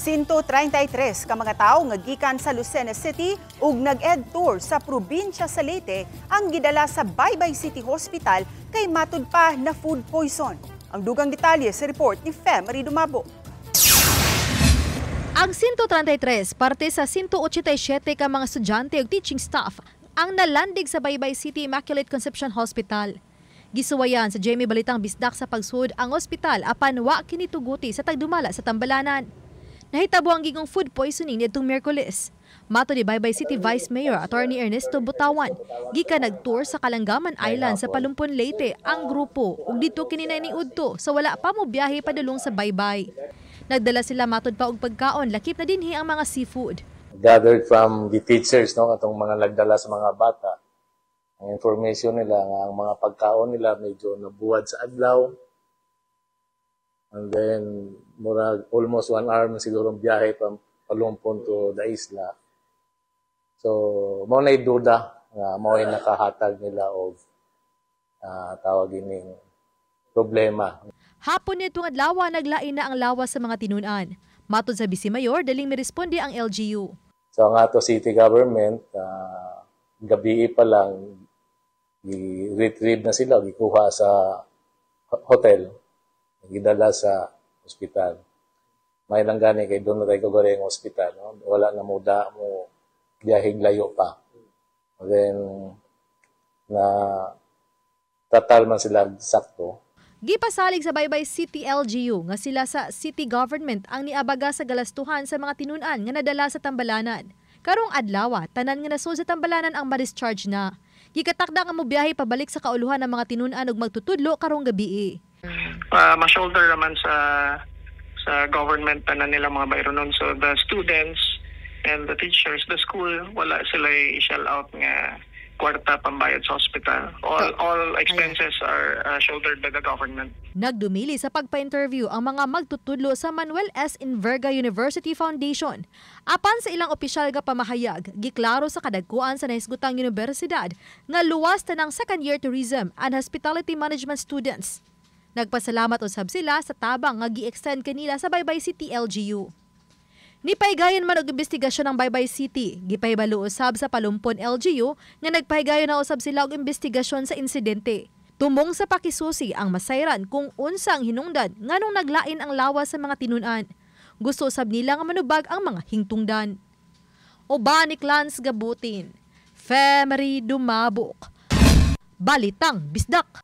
133 ka mga tawo nga gikan sa Lucena City ug nag-ed tour sa probinsya sa Leyte ang gidala sa Baybay City Hospital kay matud pa na food poison. Ang dugang detalye sa report ni Fem Marie Dumabo. Ang 133 parte sa 187 ka mga estudyante ug teaching staff ang nalandig sa Baybay City Immaculate Conception Hospital. Gisuwayan sa Jamie Balitang Bisdak sa pagsud ang ospital apan wa kini tuguti sa tagdumala sa Tambalanan. Nahitabo ang gigong food poisoning nitong Miyerkules. Mato ni Baybay City Vice Mayor Attorney Ernesto Butawan, gikan nag-tour sa Kalangaman Island sa Palumpon, Leyte ang grupo ug dito kini niudto sa wala pa mo biyahe padulong sa Baybay. Nagdala sila matud pa og pagkaon, lakip na dinhi ang mga seafood. Gathered from the teachers, no, atong mga nagdala sa mga bata. Ang information nila nga ang mga pagkaon nila medyo nabuwad sa adlaw. And then, murag almost 1 hour na siguro biyahe from Palumpon to the isla. So, mao na duda nga mao ay nakahatag nila og tawag ining problema. Hapon nitong adlaw naglain na ang lawas sa mga tinunan. Matod sa Vice Mayor, daling miresponde ang LGU. So, ang ato city government, gabi pa lang, i-retrieve na sila, gikuha sa hotel, gidala sa ospital. May lang gani kay doon na tayo kagari ang ospital. No? Wala na muda mo biyahing layo pa. And then, na tatal man sila sakto. Gipasalig sa Baybay City LGU nga sila sa city government ang niabaga sa galastuhan sa mga tinunan nga nadala sa Tambalanan. Karong adlaw, tanan nga naso sa Tambalanan ang ma-discharge na. Gikatakda nga mobiyahe pabalik sa kauluhan ng mga tinunan ug magtutudlo karong gabi. Ma-shoulder naman sa government na nila mga bayro nun. So the students and the teachers, the school, wala sila i-shell out nga kwarta pambayad sa hospital. All expenses are shouldered by the government. Nagdumili sa pagpa-interview ang mga magtutudlo sa Manuel S. Inverga University Foundation. Apan sa ilang opisyal nga pamahayag, giklaro sa kadagkuan sa nahisgutang universidad nga luwas tanang second-year tourism and hospitality management students. Nagpasalamat usab sila sa tabang nga gi-extend kanila sa Baybay City LGU. Nipaygayon man og investigasyon ng Baybay City, gipahibalo usab sa Palumpon LGU nga nagpahigayon na usab sila og investigasyon sa insidente. Tumong sa pakisusi ang masayran kung unsa ang hinungdan nganong naglain ang lawas sa mga tinunan. Gusto usab nila nga manubag ang mga hingtungdan. Oba ni Clans Gabutin, Fem Marie Dumabo, Balitang Bisdak.